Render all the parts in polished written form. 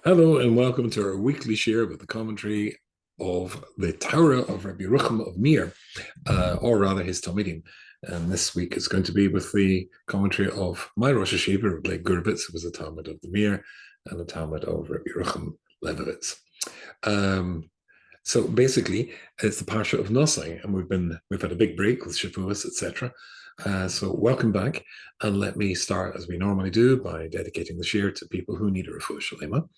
Hello and welcome to our weekly share with the commentary of the Torah of Rabbi Rucham of Mir, or rather his Talmidim. And this week is going to be with the commentary of my Rosh Hashiva, Rabbi Gurbitz, who was a Talmud of the Mir, and a Talmud of Rabbi Rucham Levovitz. So basically, it's the Parsha of Naso, and we've had a big break with Shavuos, etc. So welcome back, and let me start as we normally do by dedicating the share to people who need a refuah shalema,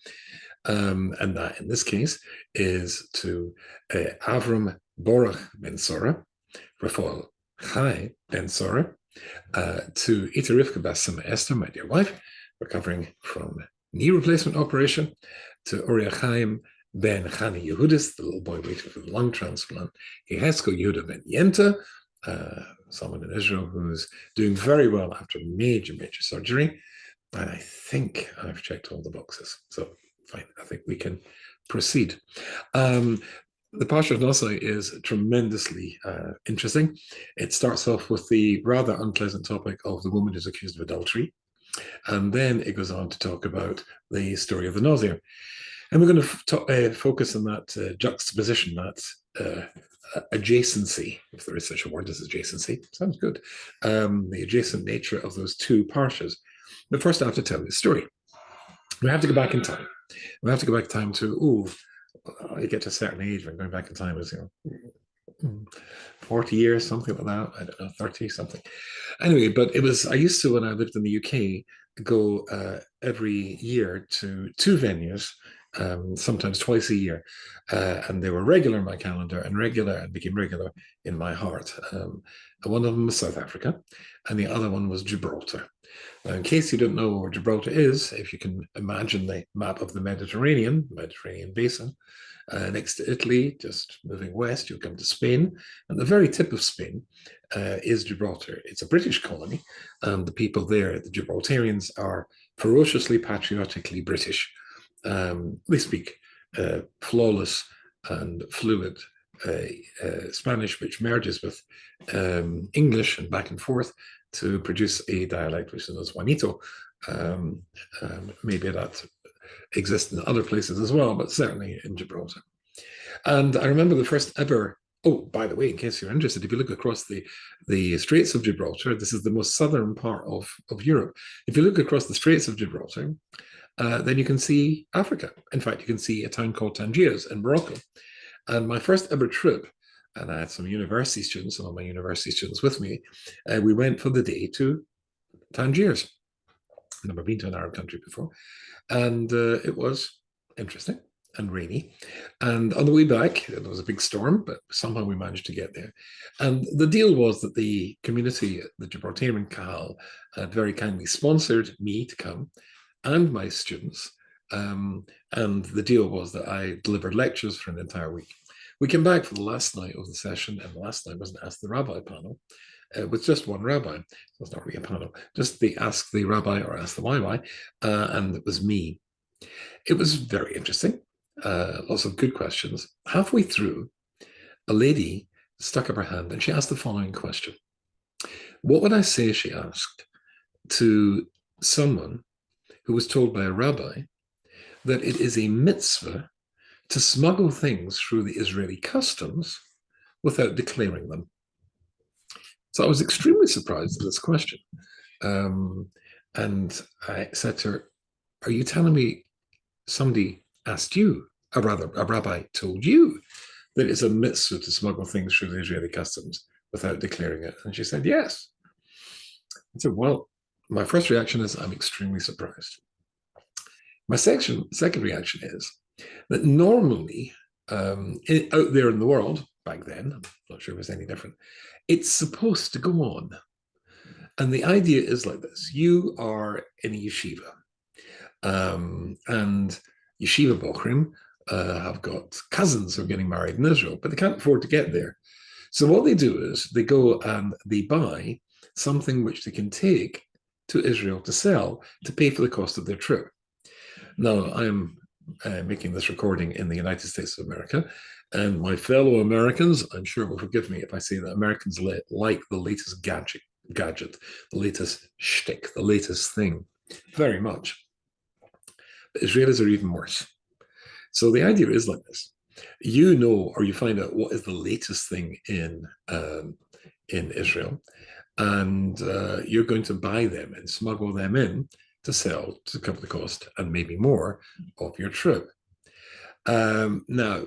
and that in this case is to Avram Borach ben Sora, Rafael Chai ben Sora, to Ita Rivka Basama Esther, my dear wife, recovering from knee replacement operation, to Uriah Chaim ben Chani Yehudis, the little boy waiting for the lung transplant, Yehesko Yehuda ben Yenta, someone in Israel who's doing very well after major surgery. And I think I've checked all the boxes. So fine, I think we can proceed. The Parsha of Naso is tremendously interesting. It starts off with the rather unpleasant topic of the woman who's accused of adultery. And then it goes on to talk about the story of the Nazir. And we're going to focus on that juxtaposition, that adjacency, if there is such a word as adjacency. Sounds good. The adjacent nature of those two parshas. But first, I have to tell you the story. We have to go back in time. We have to go back in time to, you get to a certain age when going back in time is, 40 years, something like that. I don't know, 30, something. Anyway, but I used to, when I lived in the UK, go every year to two venues, sometimes twice a year. And they were regular in my calendar and became regular in my heart. One of them was South Africa, and the other one was Gibraltar. Now, in case you don't know where Gibraltar is, if you can imagine the map of the Mediterranean basin, next to Italy, just moving west, you'll come to Spain. And the very tip of Spain is Gibraltar. It's a British colony, and the people there, the Gibraltarians, are ferociously patriotically British. They speak flawless and fluid Spanish, which merges with English and back and forth to produce a dialect which is known as Juanito. Maybe that exists in other places as well, but certainly in Gibraltar. And I remember the first ever. Oh, by the way, in case you're interested, if you look across the Straits of Gibraltar, this is the most southern part of Europe. If you look across the Straits of Gibraltar, then you can see Africa. In fact, you can see a town called Tangiers in Morocco. And my first ever trip, and I had some of my university students with me, we went for the day to Tangiers. I've never been to an Arab country before. And it was interesting and rainy. And on the way back, there was a big storm, but somehow we managed to get there. And the deal was that the community, the Gibraltarian Kahal, had very kindly sponsored me to come and my students. And the deal was that I delivered lectures for an entire week. We came back for the last night of the session, and the last night was an Ask the Rabbi panel with just one rabbi. So it's not really a panel, just the Ask the Rabbi or Ask the YY, and it was me. It was very interesting. Lots of good questions. Halfway through, a lady stuck up her hand and she asked the following question. What would I say, she asked, to someone who was told by a rabbi that it is a mitzvah to smuggle things through the Israeli customs without declaring them? So I was extremely surprised at this question. And I said to her, are you telling me somebody asked you, or rather, a rabbi told you that it's a mitzvah to smuggle things through the Israeli customs without declaring it? And she said, yes. I said, well, my first reaction is I'm extremely surprised. My second reaction is that normally out there in the world, back then, I'm not sure if it's any different, it's supposed to go on. And the idea is like this. You are in a yeshiva, and yeshiva bochrim have got cousins who are getting married in Israel, but they can't afford to get there. So what they do is they go and they buy something which they can take to Israel to sell to pay for the cost of their trip. Now, I'm making this recording in the United States of America, and my fellow Americans, I'm sure, will forgive me if I say that Americans like the latest gadget, the latest shtick, the latest thing, very much. But Israelis are even worse. So the idea is like this: you know, or you find out what is the latest thing in Israel, and you're going to buy them and smuggle them in to sell to cover the cost and maybe more of your trip. Now,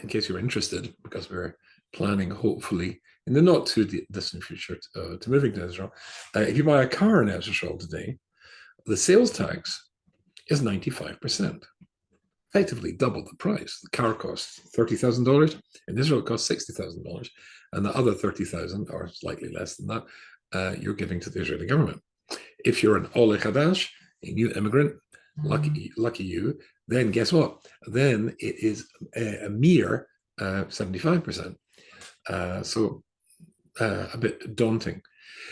in case you're interested, because we're planning, hopefully, in the not too distant future, to moving to Israel, if you buy a car in Israel today, the sales tax is 95%, effectively double the price. The car costs $30,000. In Israel, it costs $60,000. And the other 30,000, or slightly less than that, you're giving to the Israeli government. If you're an Ole Hadash, a new immigrant, lucky you, then guess what? Then it is a mere 75%. So a bit daunting.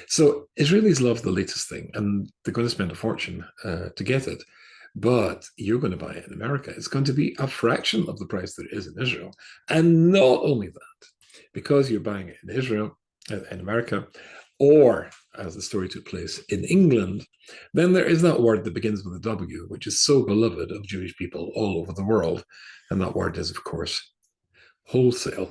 So Israelis love the latest thing, and they're going to spend a fortune to get it. But you're going to buy it in America. It's going to be a fraction of the price that it is in Israel. And not only that, because you're buying it in Israel, in America, or as the story took place in England, then there is that word that begins with a W, which is so beloved of Jewish people all over the world. And that word is, of course, wholesale.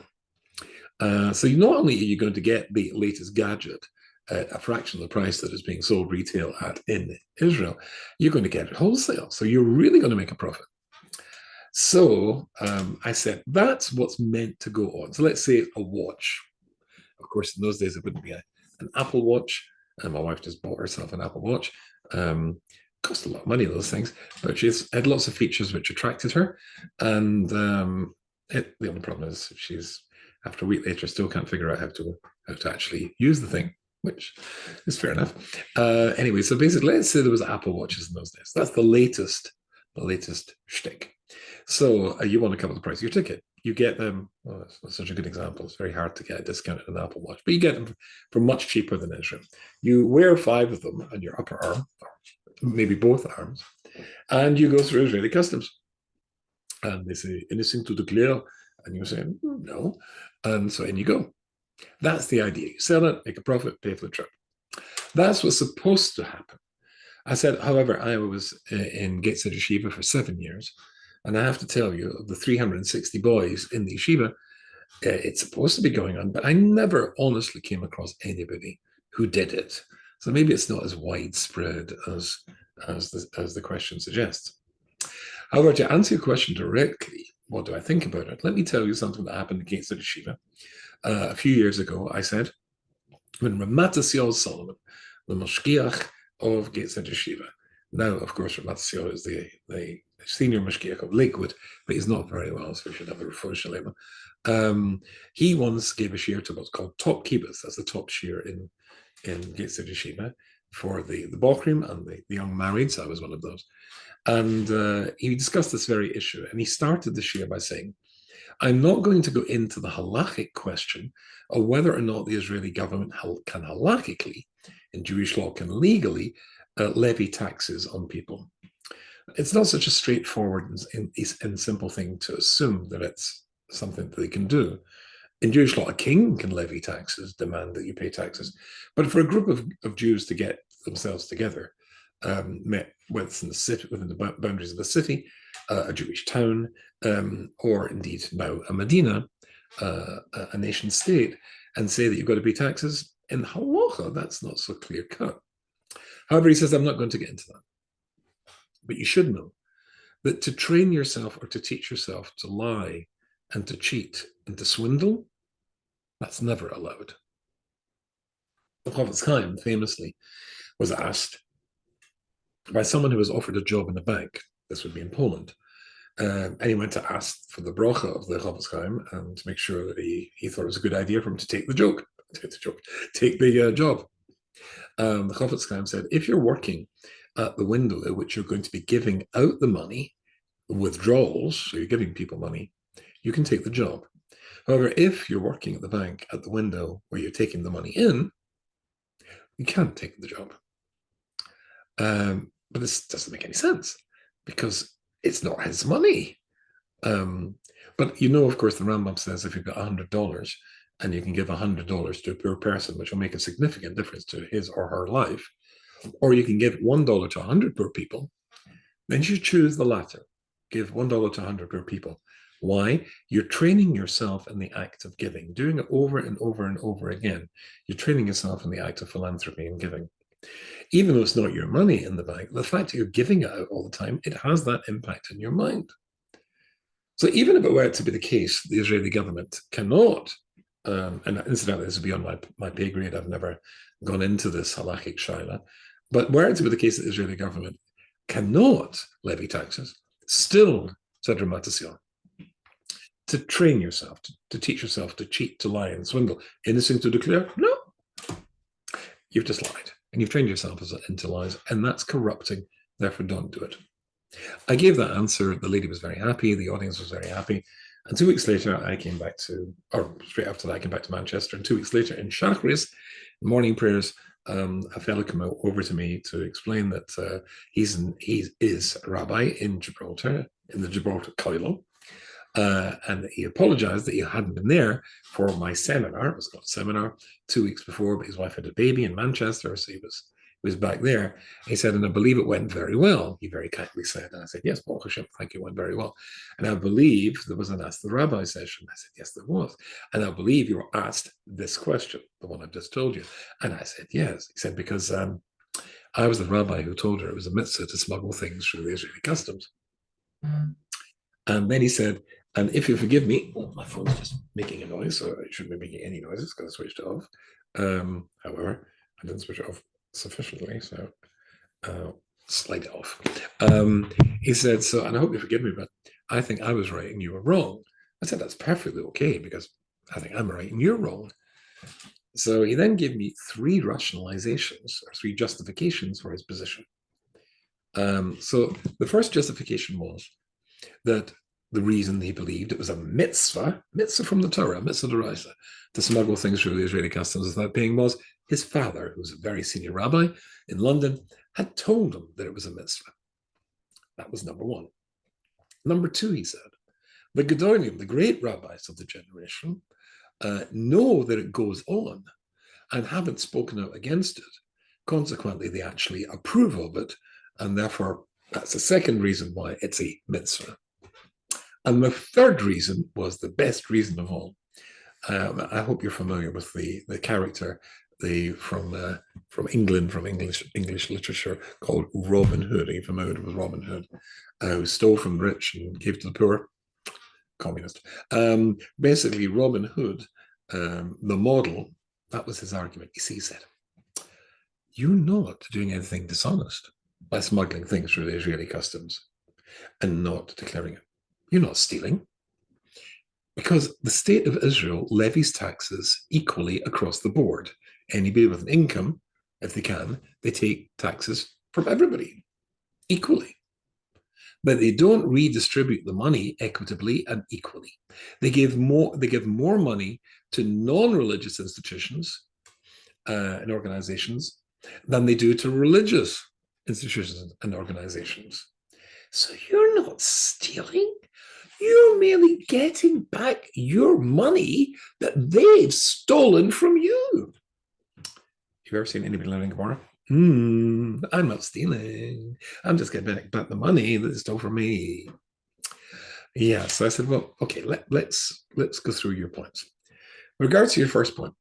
So not only are you going to get the latest gadget at a fraction of the price that is being sold retail at in Israel, you're going to get it wholesale. So you're really going to make a profit. So I said, that's what's meant to go on. So let's say a watch. Of course, in those days, it wouldn't be an Apple Watch. And my wife just bought herself an Apple Watch. Cost a lot of money, those things, but she's had lots of features which attracted her. And the only problem is she's, after a week later, still can't figure out how to actually use the thing, which is fair enough. Anyway, so basically, let's say there was Apple Watches in those days. That's the latest shtick. So you want to cover the price of your ticket. You get them, that's such a good example. It's very hard to get a discount in an Apple Watch, but you get them for much cheaper than Israel. You wear 5 of them on your upper arm, or maybe both arms, and you go through Israeli customs. And they say, anything to declare? And you say, no. And so in you go. That's the idea. You sell it, make a profit, pay for the trip. That's what's supposed to happen. I said, however, I was in Gate City Yeshiva for 7 years. And I have to tell you, of the 360 boys in the yeshiva, it's supposed to be going on, but I never honestly came across anybody who did it. So maybe it's not as widespread as the question suggests. However, to answer your question directly, what do I think about it? Let me tell you something that happened in Gate City Yeshiva. A few years ago, I said, when Ramat Solomon, the Mashgiach of Gate City Yeshiva, now, of course, Ramat is the senior Mashgiach of Lakewood, but he's not very well, so we should have a refuah shalema. He once gave a shir to what's called top kibbutz. That's the top shir in Gate City Yeshiva for the Bochrim and the young marrieds. I was one of those. And he discussed this very issue. And he started the shir by saying, I'm not going to go into the halachic question of whether or not the Israeli government can halachically, in Jewish law, can legally levy taxes on people. It's not such a straightforward and simple thing to assume that it's something that they can do. In Jewish law, a king can levy taxes, demand that you pay taxes. But for a group of Jews to get themselves together, met within the boundaries of the city, a Jewish town, or indeed now a Medina, a nation state, and say that you've got to pay taxes, in halacha, that's not so clear cut. However, he says, I'm not going to get into that. But you should know that to train yourself or to teach yourself to lie and to cheat and to swindle, that's never allowed. The Chofetz Chaim famously was asked by someone who was offered a job in a bank. This would be in Poland. And he went to ask for the bracha of the Chofetz Chaim and to make sure that he thought it was a good idea for him to take the job. The Chofetz Chaim said, if you're working at the window at which you're going to be giving out the money, withdrawals, so you're giving people money, you can take the job. However, if you're working at the bank at the window where you're taking the money in, you can't take the job. But this doesn't make any sense because it's not his money. But you know, of course, the Rambam says if you've got $100 and you can give $100 to a poor person, which will make a significant difference to his or her life, or you can give $1 to 100 poor people, then you choose the latter. Give $1 to 100 poor people. Why? You're training yourself in the act of giving, doing it over and over and over again. You're training yourself in the act of philanthropy and giving. Even though it's not your money in the bank, the fact that you're giving it out all the time, it has that impact in your mind. So even if it were to be the case, the Israeli government cannot, and incidentally, this is beyond my pay grade, I've never gone into this halachic shaila, but were it to be the case that the Israeli government cannot levy taxes, still, said Ramatasiel, to train yourself, to teach yourself to cheat, to lie, and swindle. Anything to declare? No. You've just lied, and you've trained yourself into lies, and that's corrupting. Therefore, don't do it. I gave that answer. The lady was very happy. The audience was very happy. And 2 weeks later, I came back to, or straight after that, I came back to Manchester. And 2 weeks later, in Shachris, morning prayers, a fellow came over to me to explain that he is a rabbi in Gibraltar, in the Gibraltar Koilo, and that he apologized that he hadn't been there for my seminar. It was called a seminar 2 weeks before, but his wife had a baby in Manchester, so he was back there. He said, and I believe it went very well. He very kindly said, and I said, yes, Baruch Hashem, thank you, it went very well. And I believe there was an Ask the Rabbi session. I said, yes, there was. And I believe you were asked this question, the one I've just told you. And I said, yes. He said, because I was the rabbi who told her it was a mitzvah to smuggle things through the Israeli customs. And then he said, and if you forgive me, my phone's just making a noise, so it shouldn't be making any noises because I switched it off. However, I didn't switch it off sufficiently, so slide it off. He said, so, and I hope you forgive me, but I think I was right and you were wrong. I said, that's perfectly okay, because I think I'm right and you're wrong. So he then gave me 3 rationalizations, or 3 justifications for his position. So the first justification was that the reason he believed it was a mitzvah from the Torah, mitzvah d'oraisa, to smuggle things through the Israeli customs without paying was his father, who was a very senior rabbi in London, had told him that it was a mitzvah. That was number 1. Number 2, he said, the Gedolim, the great rabbis of the generation, know that it goes on and haven't spoken out against it. Consequently, they actually approve of it, and therefore that's the second reason why it's a mitzvah. And the third reason was the best reason of all. I hope you're familiar with the character from England, from English literature, called Robin Hood. Are you familiar with Robin Hood? Who stole from the rich and gave to the poor? Communist. Basically, Robin Hood, the model, that was his argument. You see, he said, you're not doing anything dishonest by smuggling things through the Israeli customs and not declaring it. You're not stealing, because the state of Israel levies taxes equally across the board. Anybody with an income, if they can, they take taxes from everybody equally. But they don't redistribute the money equitably and equally. They give more money to non-religious institutions and organizations than they do to religious institutions and organizations. So you're not stealing. You're merely getting back your money that they've stolen from you. Have you ever seen anybody learning Gemara? I'm not stealing. I'm just getting back the money that they stole from me. Yeah, so I said, well, okay, let's go through your points. In regards to your first point,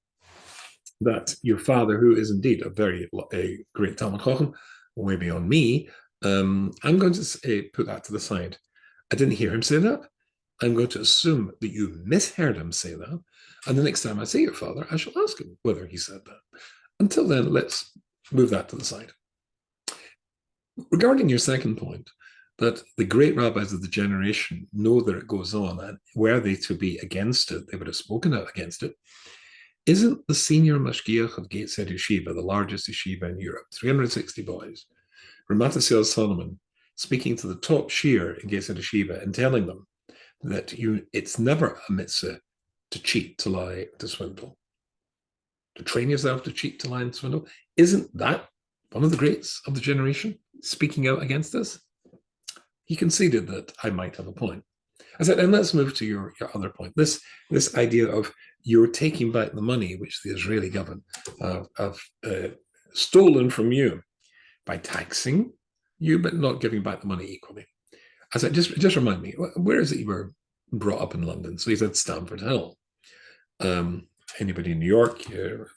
that your father, who is indeed a great Talmud Chacham, way beyond me, I'm going to put that to the side. I didn't hear him say that. I'm going to assume that you misheard him say that. And the next time I see your father, I shall ask him whether he said that. Until then, let's move that to the side. Regarding your second point, that the great rabbis of the generation know that it goes on, and were they to be against it, they would have spoken out against it. Isn't the senior mashgiach of Gateshead Yeshiva, the largest yeshiva in Europe, 360 boys, Ramatasiel Solomon, speaking to the top shiur in Gateshead Yeshiva and telling them that it's never a mitzvah to cheat, to lie, to swindle, to train yourself to cheat, to lie, and swindle? Isn't that one of the greats of the generation speaking out against this? He conceded that I might have a point. I said, and let's move to your other point. This idea of you're taking back the money which the Israeli government have stolen from you by taxing you, but not giving back the money equally. I said, just remind me, where is it you were brought up in London? So he said Stamford Hill. Anybody in New York,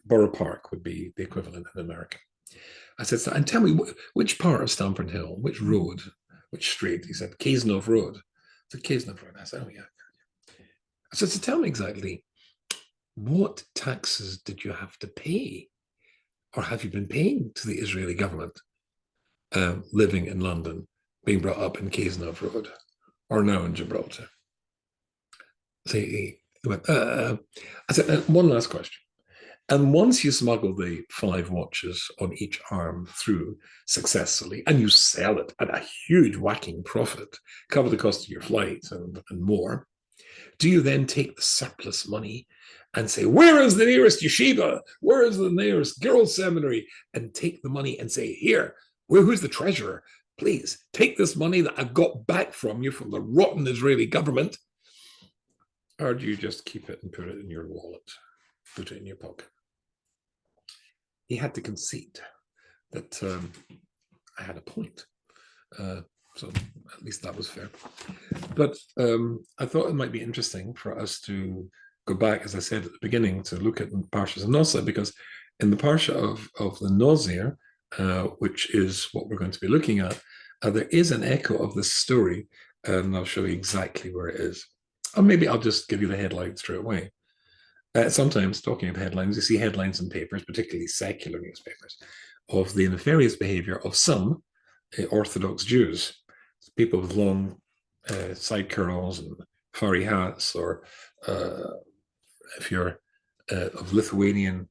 Borough Park would be the equivalent in America. I said, and tell me, which part of Stamford Hill, which road, which street? He said, Cazenove Road. I said, Cazenove Road. I said, oh, yeah. I said, so tell me exactly, what taxes did you have to pay, or have you been paying to the Israeli government living in London, being brought up in Cazenove Road, or now in Gibraltar? So he went, I said, one last question. And once you smuggle the 5 watches on each arm through successfully, and you sell it at a huge whacking profit, cover the cost of your flight and more, do you then take the surplus money and say, where is the nearest yeshiva? Where is the nearest girls' seminary? And take the money and say, here, who's the treasurer? Please take this money that I've got back from you from the rotten Israeli government. Or do you just keep it and put it in your wallet, put it in your pocket? He had to concede that I had a point. So at least that was fair. But I thought it might be interesting for us to go back, as I said at the beginning, to look at Parshas and Naso, because in the Parsha of the Nazier, which is what we're going to be looking at, there is an echo of this story, and I'll show you exactly where it is. Or maybe I'll just give you the headline straight away. Sometimes, talking of headlines, you see headlines in papers, particularly secular newspapers, of the nefarious behavior of some Orthodox Jews, people with long side curls and furry hats, or if you're of Lithuanian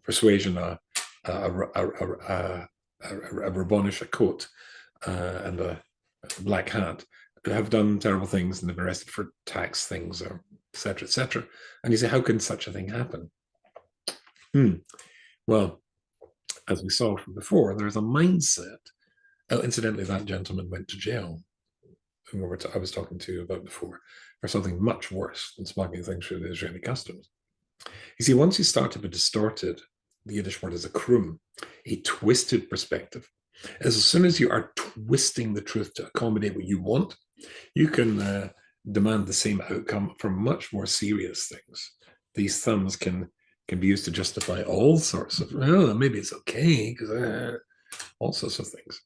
persuasion, a Rabbonish coat and a black hat, have done terrible things and have been arrested for tax things, or etc., etc. And you say, how can such a thing happen? Well, as we saw from before, there's a mindset. Incidentally, that gentleman went to jail, who I was talking to you about before, for something much worse than smuggling things through the Israeli customs. You see, once you start to be distorted, the Yiddish word is a krum, a twisted perspective. As soon as you are twisting the truth to accommodate what you want, you can demand the same outcome for much more serious things. These thumbs can be used to justify all sorts of, well, maybe it's okay, because all sorts of things.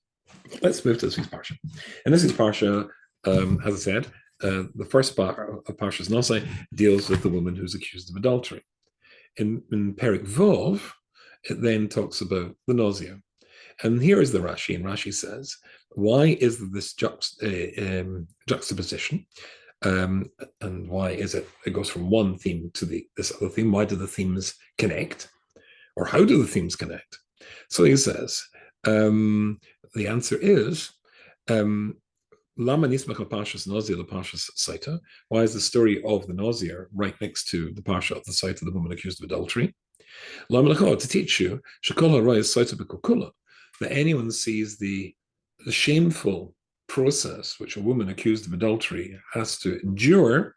Let's move to this week's Parsha. And this week's Parsha, as I said, the first part of Parshas Naso deals with the woman who's accused of adultery. In Perek Vov, it then talks about the nausea. And here is the Rashi, and Rashi says, why is this juxtaposition? And why is it goes from one theme to this other theme? Why do the themes connect? Or how do the themes connect? So he says, the answer is, Lama nismach Parshas Nazier the Parshas Saita. Why is the story of the Nazier right next to the Parsha of the Saita, the woman accused of adultery? Lama to teach you, Shekol HaRayis Saita B'Kukula, that anyone sees the shameful process which a woman accused of adultery has to endure,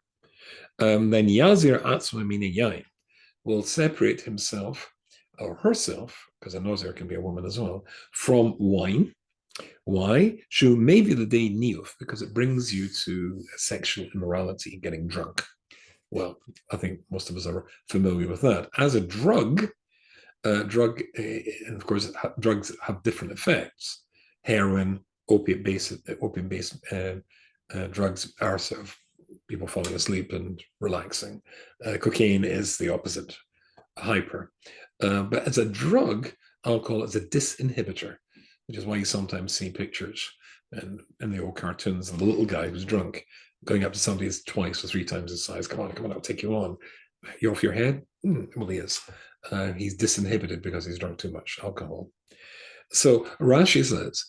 then Yazir Atzma Mina Yain will separate himself or herself, because a Nazir can be a woman as well, from wine. Why? Shu maybe the day niyuf, because it brings you to sexual immorality, getting drunk. Well, I think most of us are familiar with that. As a drug, and of course, drugs have different effects. Heroin, opium-based drugs are sort of people falling asleep and relaxing. Cocaine is the opposite, hyper. But as a drug, alcohol is a disinhibitor, which is why you sometimes see pictures in the old cartoons of the little guy who's drunk going up to somebody who's twice or 3 times his size. Come on, I'll take you on. You're off your head? Well, he is. He's disinhibited because he's drunk too much alcohol. So Rashi says,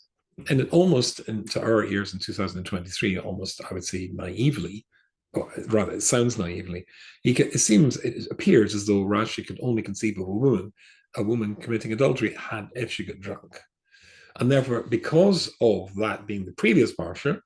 and it almost into our ears in 2023, almost I would say naively, or rather it sounds naively, it appears as though Rashi could only conceive of a woman committing adultery if she got drunk. And therefore, because of that being the previous parsha,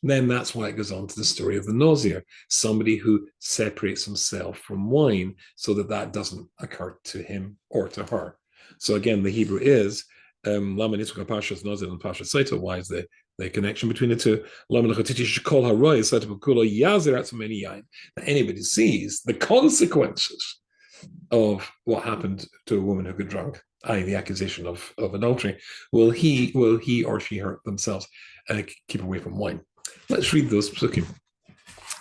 then that's why it goes on to the story of the Nazier, somebody who separates himself from wine so that doesn't occur to him or to her. So again, the Hebrew is Lama Nitzvah Parshas Nazir and Parshas Saita. Why is the connection between the two? Lama Nachatichi should call Haroy Saita Kula Yazir Atzmeni Yain. Anybody sees the consequences of what happened to a woman who got drunk, i.e., the accusation of adultery, will he or she hurt themselves and keep away from wine? Let's read those psukim.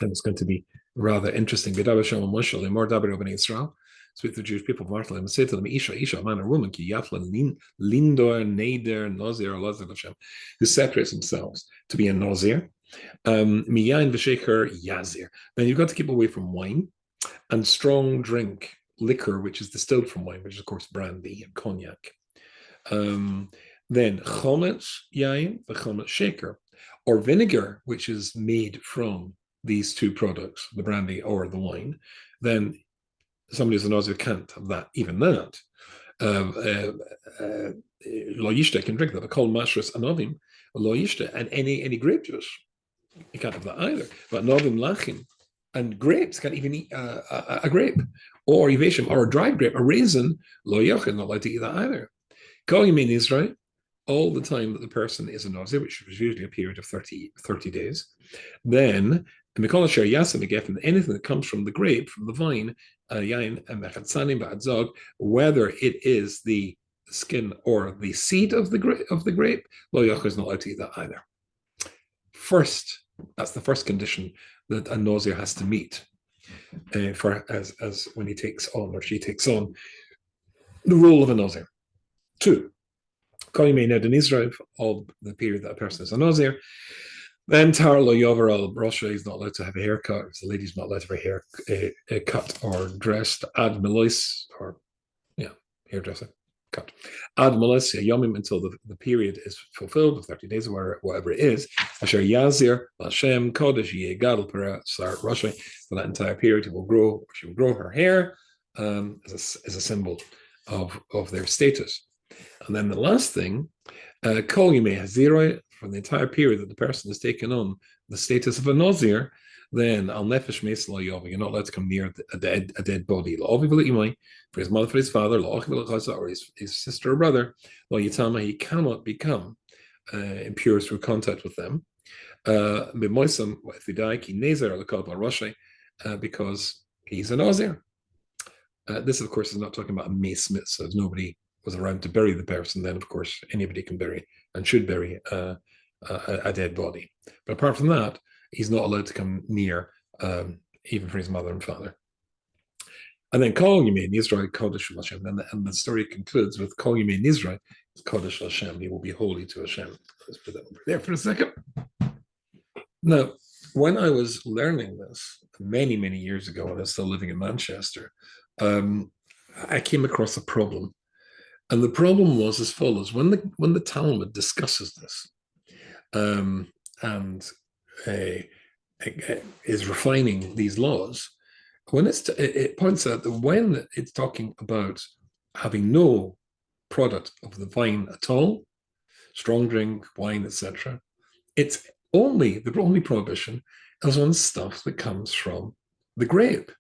And it's going to be rather interesting. Speak to the Jewish people of Martha and say to them, Isha, man or woman, ki yaflan lindor neder nozir lazir Hashem, who separates themselves to be a nozir, miyain v'shecher yazir. Then you've got to keep away from wine and strong drink, liquor, which is distilled from wine, which is of course brandy and cognac. Then chometz yain, the chometz shaker, or vinegar, which is made from these two products, the brandy or the wine. Then somebody who's a Nazir can't have that, even that. Lo yishte can drink that. Kol mashras anovim, lo yishte, and any grape juice. You can't have that either. But novim lachim, and grapes, can't even eat a grape, or yiveshim, or a dried grape, a raisin, lo yochin, not allowed to eat that either. Kol yamin Israel, all the time that the person is a Nazir, which is usually a period of 30 days, then anything that comes from the grape, from the vine, whether it is the skin or the seed of the grape, lo yachar is not allowed to eat that either. First, that's the first condition that a Nazir has to meet as when he takes on or she takes on the role of a Nazir. 2, calling me in Israel of the period that a person is a Nazir. Then Tar lo yover al Russia is not allowed to have a haircut. The lady's not allowed to have her hair cut or dressed. Ad melois, or hairdresser cut. Ad melois yomim, until the period is fulfilled of 30 days or whatever it is. Asher yazir Hashem kodesh yegadol pera sar Russia. For that entire period, she will grow her hair as a symbol of their status. And then the last thing, kol yimei haziroi, for the entire period that the person has taken on the status of a Nazir, then al nefesh meis lo yova, you're not allowed to come near a dead body. Lo aviv lo for his mother, for his father, lo achiv lo or his sister or brother, lo yitama, he cannot become impure through contact with them. B'moisam, if he die, ki nezer l'kol b'roshei, because he's a Nazir. This, of course, is not talking about a mace mitzvah. Nobody was around to bury the person. Then, of course, anybody can bury and should bury a dead body. But apart from that, he's not allowed to come near, even for his mother and father. And then Kol Yimei Nizrei Kodesh Hashem. And the story concludes with Kol Yimei Nizrei Kodesh Hashem. He will be holy to Hashem. Let's put that over there for a second. Now, when I was learning this many, many years ago, when I was still living in Manchester, I came across a problem. And the problem was as follows: when the Talmud discusses this and is refining these laws, when it points out that when it's talking about having no product of the vine at all, strong drink, wine, etc., it's the only prohibition is on stuff that comes from the grape.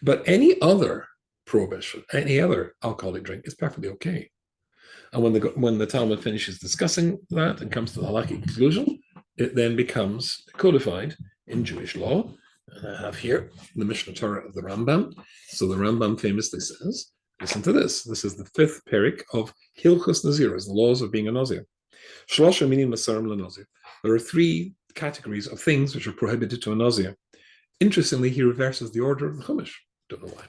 But any other prohibition, any other alcoholic drink is perfectly okay. And when the Talmud finishes discussing that and comes to the halakhic conclusion, it then becomes codified in Jewish law. And I have here the Mishnah Torah of the Rambam. So the Rambam famously says, listen to this. This is the 5th perik of Hilchos Naziros, the laws of being a Nazir. Shlosha minim masarim lenazir. There are 3 categories of things which are prohibited to a Nazir. Interestingly, he reverses the order of the Chumash. Don't know why.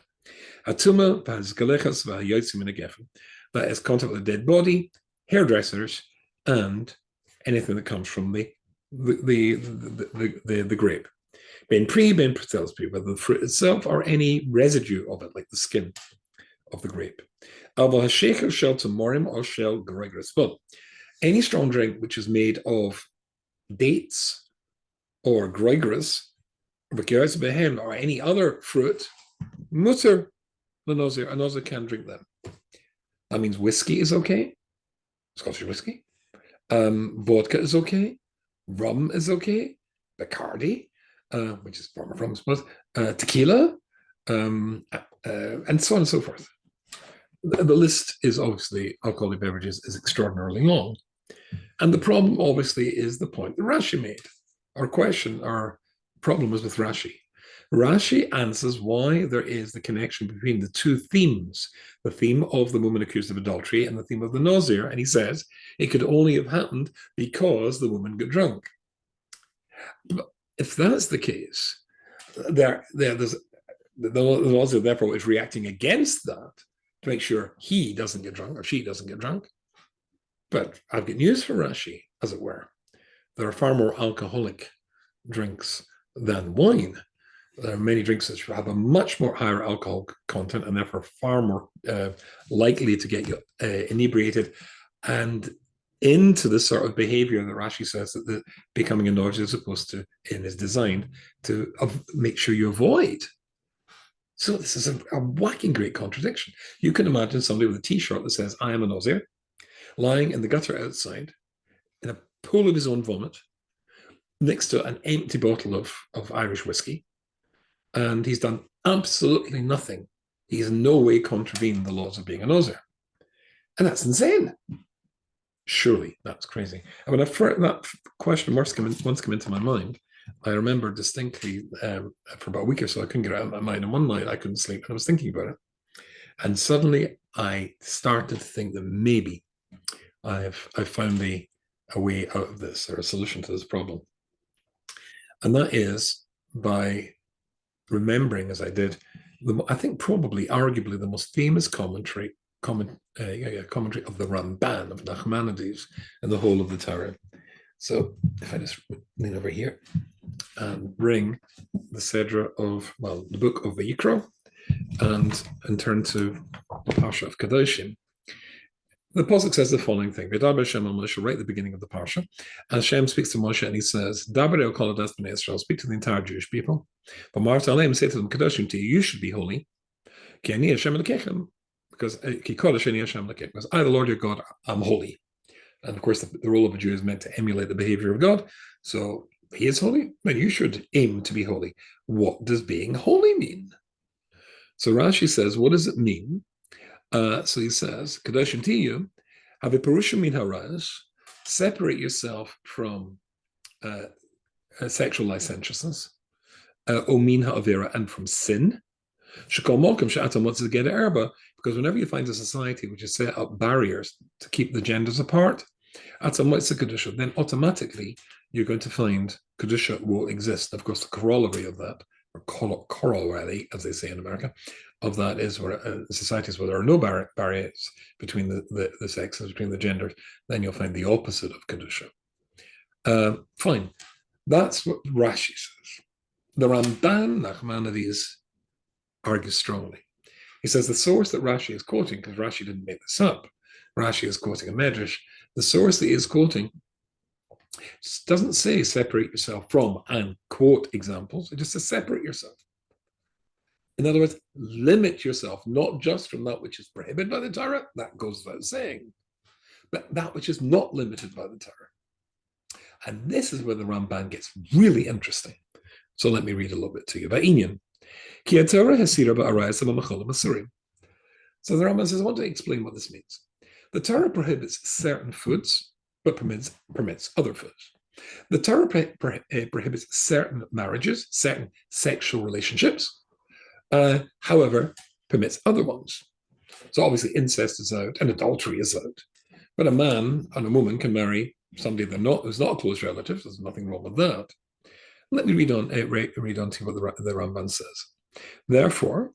Atuma v'hazgalechas v'hayotzim in a gefen. That is contact with a dead body, hairdressers, and anything that comes from the grape. Ben pri, ben pretels pri, whether the fruit itself or any residue of it, like the skin of the grape. Avo hashecher shel tamorim or shel gregris. But any strong drink which is made of dates or gregris, or any other fruit, mutter the Nazir, a Nazir can drink them. That means whiskey is okay, Scottish whiskey. Vodka is okay. Rum is okay. Bacardi, which is a form of rum, I suppose. Tequila, and so on and so forth. the list is obviously alcoholic beverages is extraordinarily long. And the problem obviously is the point that Rashi made. Our problem was with Rashi. Rashi answers why there is the connection between the two themes, the theme of the woman accused of adultery and the theme of the Nazir. And he says it could only have happened because the woman got drunk. But if that's the case, there's the Nazir therefore is reacting against that to make sure he doesn't get drunk or she doesn't get drunk. But I've got news for Rashi, as it were. There are far more alcoholic drinks than wine. There are many drinks that have a much more higher alcohol content and therefore far more likely to get you inebriated and into the sort of behavior that Rashi says that the becoming a Nazir is supposed to, in his design, to make sure you avoid. So this is a whacking great contradiction. You can imagine somebody with a t-shirt that says, I am a Nazir, lying in the gutter outside in a pool of his own vomit next to an empty bottle of Irish whiskey. And he's done absolutely nothing. He's in no way contravened the laws of being a Nazir. And that's insane. Surely that's crazy. I mean, that question once came into my mind. I remember distinctly for about a week or so, I couldn't get it out of my mind. And one night I couldn't sleep and I was thinking about it. And suddenly I started to think that maybe I've found a way out of this, or a solution to this problem. And that is by remembering, as I did, I think probably arguably the most famous commentary of the Ramban, of Nachmanides, in the whole of the Torah. So if I just lean over here and bring the Sedra of, the book of Vayikra, and turn to the Parsha of Kedoshim. The Pasuk says the following thing: V'daber Hashem al Moshe, right at the beginning of the Parsha. And Hashem speaks to Moshe and he says, Daber el kol hadas b'nei Israel, speak to the entire Jewish people. But Marta Aleim, say to them, Kedoshim to you should be holy. Ki ani Hashem Elokechem, because Ki kodesh ani Hashem Elokechem, because I, the Lord your God, am holy. And of course, the role of a Jew is meant to emulate the behavior of God. So he is holy, then you should aim to be holy. What does being holy mean? So Rashi says, what does it mean? So he says, Kedoshim tiyu, have a perushim min haras, separate yourself from sexual licentiousness, o min ha'avera, and from sin. Shekol mokum she'atam wants get erba, because whenever you find a society which has set up barriers to keep the genders apart, atam what's the kedusha, then automatically you're going to find kedusha will exist. Of course, the corollary of that, or corollary, as they say in America, of that is where societies where there are no barriers between the sexes, between the genders, then you'll find the opposite of Kedusha. Fine. That's what Rashi says. The Ramban, Nachmanides, argues strongly. He says the source that Rashi is quoting, because Rashi didn't make this up, Rashi is quoting a medrash, the source that he is quoting doesn't say separate yourself from and quote examples, it just says separate yourself. In other words, limit yourself, not just from that which is prohibited by the Torah, that goes without saying, but that which is not limited by the Torah. And this is where the Ramban gets really interesting. So let me read a little bit to you. So the Ramban says, I want to explain what this means. The Torah prohibits certain foods, but permits other foods. The Torah prohibits certain marriages, certain sexual relationships, however, permits other ones. So obviously incest is out and adultery is out. But a man and a woman can marry somebody who's not a close relative. There's nothing wrong with that. Let me read on to what the Ramban says. Therefore,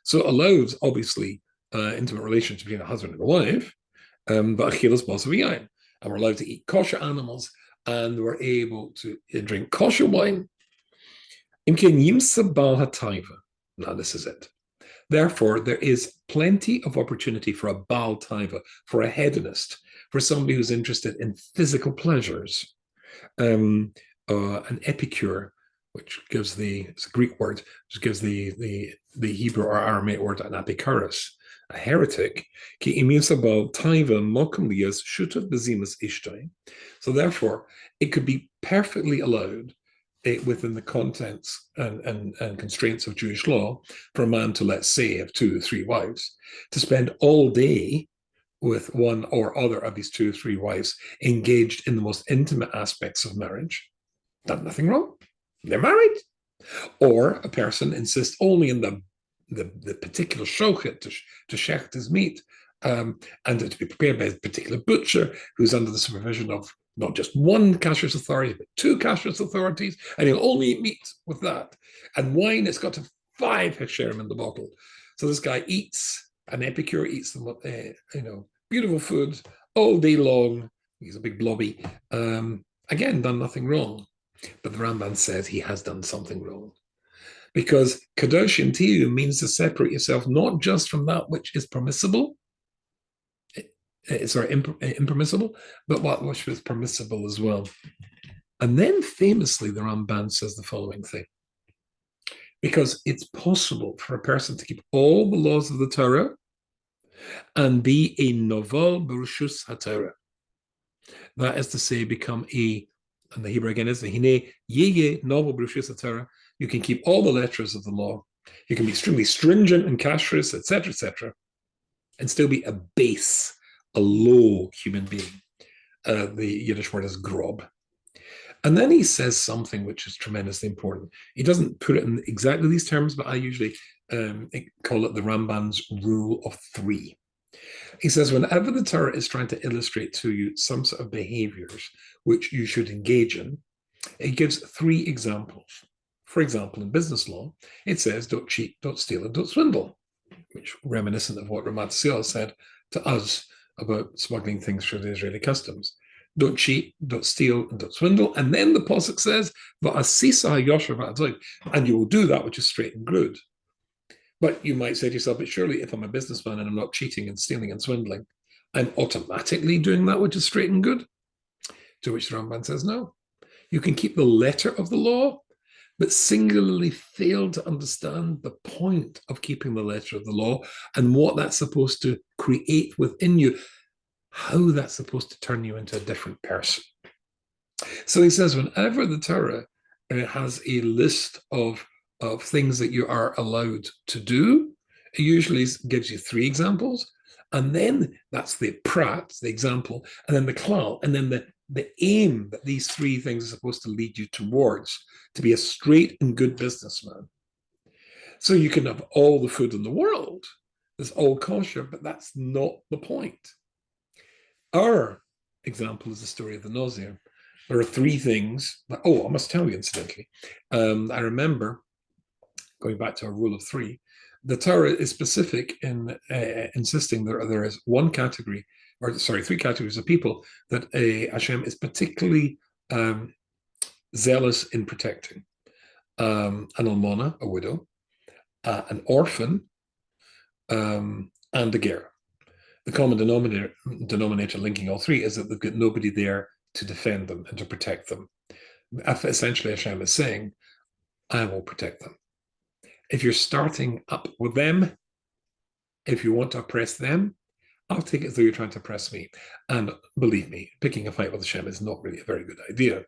so allows obviously intimate relations between a husband and a wife, and we're allowed to eat kosher animals, and we're able to drink kosher wine. Now this is it. Therefore, there is plenty of opportunity for a Baal Taiva, for a hedonist, for somebody who's interested in physical pleasures. An epicure, which gives it's a Greek word, which gives the Hebrew or Aramaic word an epikuros, a heretic. So therefore, it could be perfectly allowed within the contents and constraints of Jewish law for a man to, let's say, have 2 or 3 wives, to spend all day with one or other of these 2 or 3 wives engaged in the most intimate aspects of marriage. Done nothing wrong. They're married. Or a person insists only in the particular shochet to shecht his meat, and to be prepared by a particular butcher who's under the supervision of not just one kashrus authority, but 2 kashrus authorities, and he'll only eat meat with that. And wine, it's got to 5 hesherim in the bottle. So this guy eats, an epicure eats them, beautiful food all day long. He's a big blobby. Again, done nothing wrong. But the Ramban says he has done something wrong. Because kadoshim tiyu means to separate yourself not just from that which is permissible, impermissible, but what which is permissible as well. And then famously, the Ramban says the following thing. Because it's possible for a person to keep all the laws of the Torah and be a novel b'rishus haTorah. That is to say, become and the Hebrew again is the hine yeye novel b'rishus haTorah. You can keep all the letters of the law. You can be extremely stringent and kashrus, etc., and still be a base, a low human being. The Yiddish word is grob. And then he says something which is tremendously important. He doesn't put it in exactly these terms, but I usually call it the Ramban's rule of 3. He says, whenever the Torah is trying to illustrate to you some sort of behaviors which you should engage in, it gives 3 examples. For example, in business law, it says, don't cheat, don't steal, and don't swindle, which reminiscent of what Ramat Seal said to us about smuggling things through the Israeli customs. Don't cheat, don't steal, and don't swindle. And then the Pasuk says, and you will do that which is straight and good. But you might say to yourself, but surely if I'm a businessman and I'm not cheating and stealing and swindling, I'm automatically doing that which is straight and good? To which the Ramban says, no. You can keep the letter of the law, but singularly fail to understand the point of keeping the letter of the law and what that's supposed to create within you, how that's supposed to turn you into a different person. So he says, whenever the Torah has a list of things that you are allowed to do, it usually gives you 3 examples, and then that's the prat, the example, and then the klal, and then the aim that these 3 things are supposed to lead you towards, to be a straight and good businessman. So you can have all the food in the world, it's all kosher, but that's not the point. Our example is the story of the Nazir. There are 3 things. I must tell you, incidentally, I remember, going back to our rule of 3, the Torah is specific in insisting that there is 3 categories of people that Hashem is particularly zealous in protecting. An almana, a widow, an orphan, and a ger. The common denominator linking all 3 is that they've got nobody there to defend them and to protect them. Essentially, Hashem is saying, I will protect them. If you're starting up with them, if you want to oppress them, I'll take it as though you're trying to oppress me. And believe me, picking a fight with Hashem is not really a very good idea.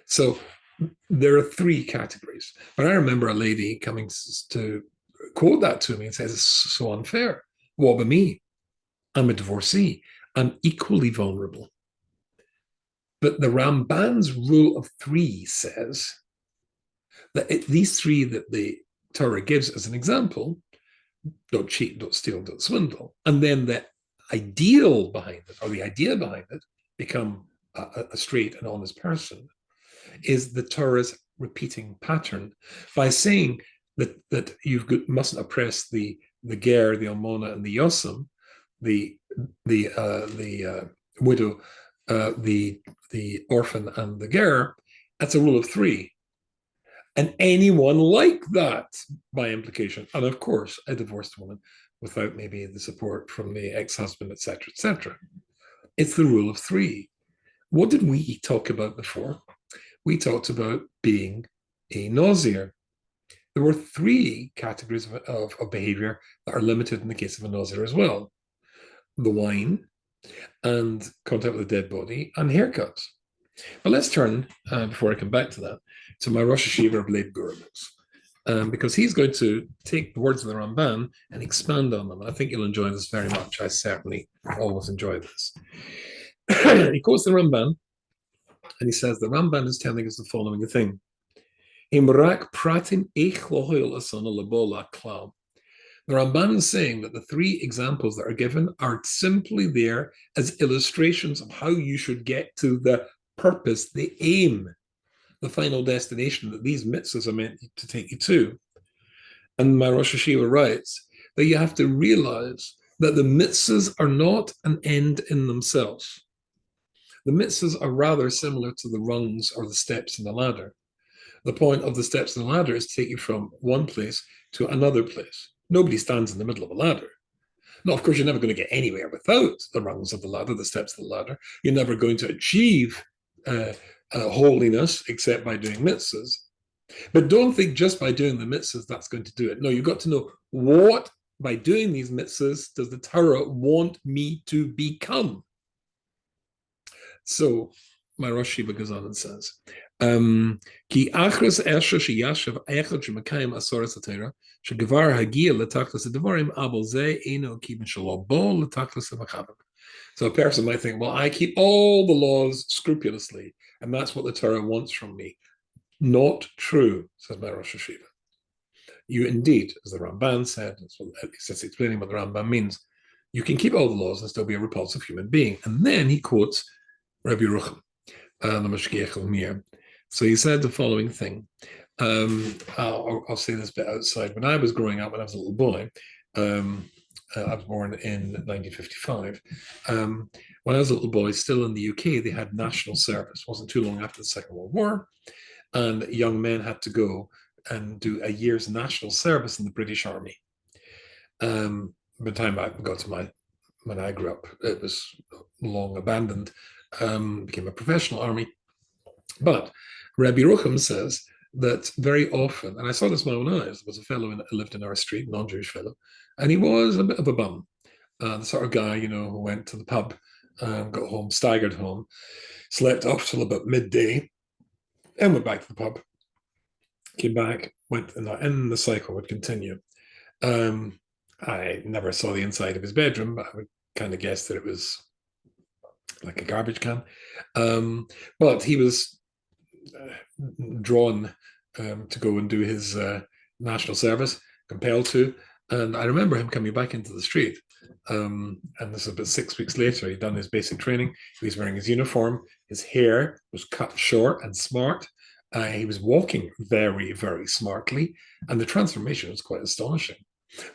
So there are 3 categories. But I remember a lady coming to quote that to me and says, it's so unfair. What about me? I'm a divorcee. I'm equally vulnerable. But the Ramban's rule of 3 says that these 3 that the Torah gives as an example, don't cheat, don't steal, don't swindle, and then the ideal behind it, or the idea behind it, become a straight and honest person, is the Torah's repeating pattern by saying that you mustn't oppress the ger, the almona, and the yosem, the widow, the orphan, and the ger. That's a rule of 3. And anyone like that, by implication, and of course, a divorced woman without maybe the support from the ex-husband, etc. It's the rule of 3. What did we talk about before? We talked about being a Nazir. There were 3 categories of behavior that are limited in the case of a Nazir as well. The wine, and contact with a dead body, and haircuts. But let's turn, before I come back to that, to my Rosh Hashiva of Leib Gurevitz. Because he's going to take the words of the Ramban and expand on them. And I think you'll enjoy this very much. I certainly always enjoy this. He quotes the Ramban, and he says the Ramban is telling us the following thing. The Ramban is saying that the three examples that are given are simply there as illustrations of how you should get to the purpose, the aim, the final destination that these mitzvahs are meant to take you to. And my Rosh Hashiva writes that you have to realize that the mitzvahs are not an end in themselves. The mitzvahs are rather similar to the rungs or the steps in the ladder. The point of the steps in the ladder is to take you from one place to another place. Nobody stands in the middle of a ladder. Now, of course, you're never going to get anywhere without the rungs of the ladder, the steps of the ladder. You're never going to achieve holiness except by doing mitzvahs. But don't think just by doing the mitzvahs that's going to do it. No, you've got to know what, by doing these mitzvahs, does the Torah want me to become? So, my Rosh Hashiva goes on and says, Ki achras esha sheyashav echad shemakayim asoras haTorah shegevar hagia letaklas devarim abel ze eno kibin shelo bo letaklas hamachavim. So a person might think, well, I keep all the laws scrupulously, and that's what the Torah wants from me. Not true, says my Rosh Hashiva. You indeed, as the Ramban said, that's explaining what the Ramban means, you can keep all the laws and still be a repulsive human being. And then he quotes Rabbi Rucham, the Mashgiach al-Mir. So he said the following thing. I'll say this bit outside. When I was growing up, when I was a little boy, I was born in 1955. When I was a little boy, still in the UK, they had national service. It wasn't too long after the Second World War. And young men had to go and do a year's national service in the British Army. By the time I got to when I grew up, it was long abandoned, became a professional army. But Rabbi Rucham says that very often, and I saw this with my own eyes, there was a fellow who lived in our street, non-Jewish fellow, and he was a bit of a bum. The sort of guy, who went to the pub, got home, staggered home, slept off till about midday, and went back to the pub, came back, went, and the cycle would continue. I never saw the inside of his bedroom, but I would kind of guess that it was like a garbage can. But he was drawn to go and do his national service, compelled to. And I remember him coming back into the street. And this was about 6 weeks later. He'd done his basic training. He was wearing his uniform. His hair was cut short and smart. He was walking very, very smartly. And the transformation was quite astonishing.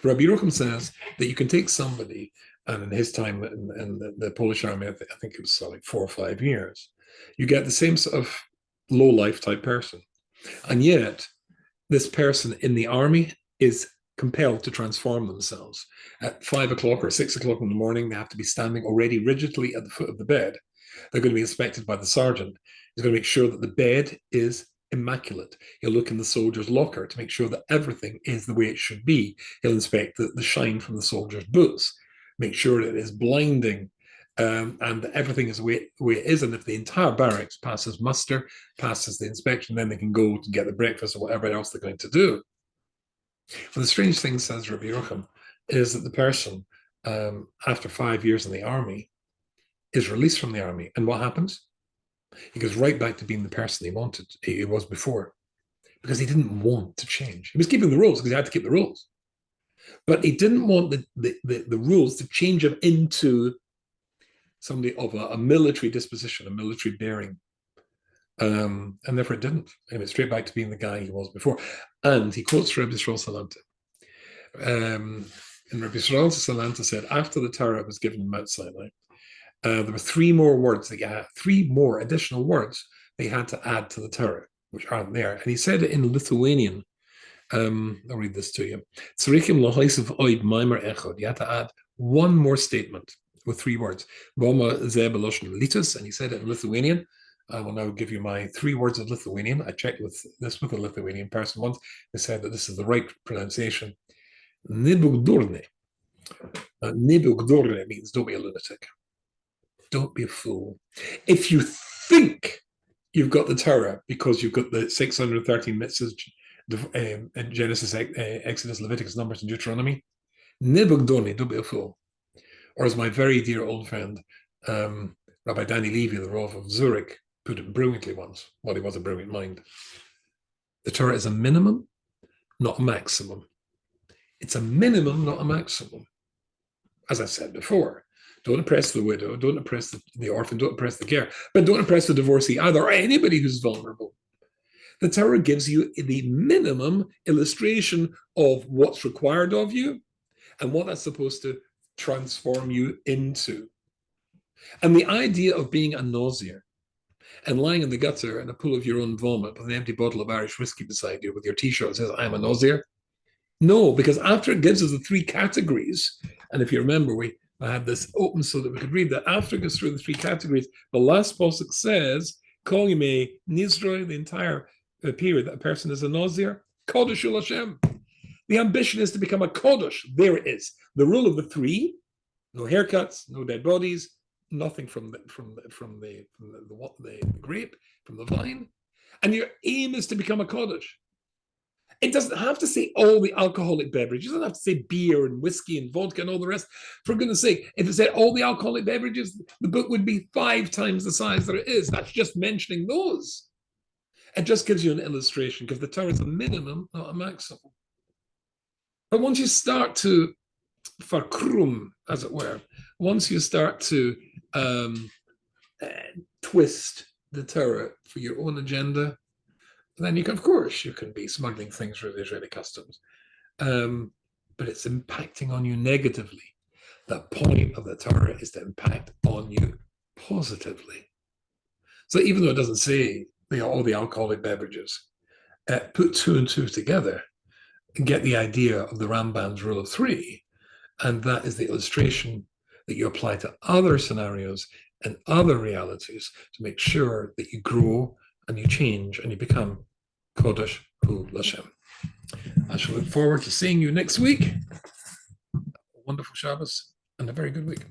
Rabbi Rucham says that you can take somebody, and in his time in the Polish army, I think it was like 4 or 5 years, you get the same sort of low-life type person. And yet, this person in the army is compelled to transform themselves. At 5 o'clock or 6 o'clock in the morning, they have to be standing already rigidly at the foot of the bed. They're going to be inspected by the sergeant. He's going to make sure that the bed is immaculate. He'll look in the soldier's locker to make sure that everything is the way it should be. He'll inspect the shine from the soldier's boots, make sure that it is blinding, and everything is the way it is. And if the entire barracks passes muster, passes the inspection, then they can go to get the breakfast or whatever else they're going to do. But the strange thing, says Rabbi Rucham, is that the person, after 5 years in the army, is released from the army. And what happens? He goes right back to being the person he was before, because he didn't want to change. He was keeping the rules because he had to keep the rules. But he didn't want the rules to change him into somebody of a military disposition, a military bearing. And therefore it didn't. He went straight back to being the guy he was before. And he quotes Rabbi Yisrael Salanta. And Rabbi Yisrael Salanta said, after the Torah was given in Mount Sinai, there were 3 more words that you had, 3 more additional words they had to add to the Torah, which aren't there. And he said it in Lithuanian. I'll read this to you. You had to add one more statement with 3 words. And he said it in Lithuanian. I will now give you my 3 words of Lithuanian. I checked with a Lithuanian person once. They said that this is the right pronunciation. Nebugdorne. Nebugdorne means don't be a lunatic. Don't be a fool. If you think you've got the Torah because you've got the 613 mitzvahs in Genesis, Exodus, Leviticus, Numbers, and Deuteronomy. Nibug doni, don't be a fool. Or as my very dear old friend, Rabbi Danny Levy, the Rav of Zurich, put it brilliantly once. Well, he was a brilliant mind. The Torah is a minimum, not a maximum. It's a minimum, not a maximum. As I said before, don't oppress the widow, don't oppress the orphan, don't oppress the ger, but don't oppress the divorcee either, or anybody who's vulnerable. The Torah gives you the minimum illustration of what's required of you and what that's supposed to transform you into. And the idea of being a nauseer and lying in the gutter in a pool of your own vomit with an empty bottle of Irish whiskey beside you with your t-shirt that says, I'm a nauseer. No, because after it gives us the three categories, and if you remember, I had this open so that we could read that. After it goes through the three categories, the last pasuk says, Kol Yimei Nizroi, the entire period that a person is a nauseer, Kodesh Ul Hashem. The ambition is to become a Kodesh. There it is. The rule of the three: no haircuts, no dead bodies, nothing from the grape, from the vine. And your aim is to become a Kodesh. It doesn't have to say all the alcoholic beverages. It doesn't have to say beer and whiskey and vodka and all the rest. For goodness sake, if it said all the alcoholic beverages, the book would be 5 times the size that it is. That's just mentioning those. It just gives you an illustration because the Torah is a minimum, not a maximum. But once you start to farkrum, as it were, once you start to twist the Torah for your own agenda, then you can, of course, you can be smuggling things through the Israeli customs. But it's impacting on you negatively. The point of the Torah is to impact on you positively. So even though it doesn't say all the alcoholic beverages, put 2 and 2 together and get the idea of the Ramban's rule of 3. And that is the illustration that you apply to other scenarios and other realities to make sure that you grow and you change and you become Kodesh Hu Lashem. I shall look forward to seeing you next week. A wonderful Shabbos and a very good week.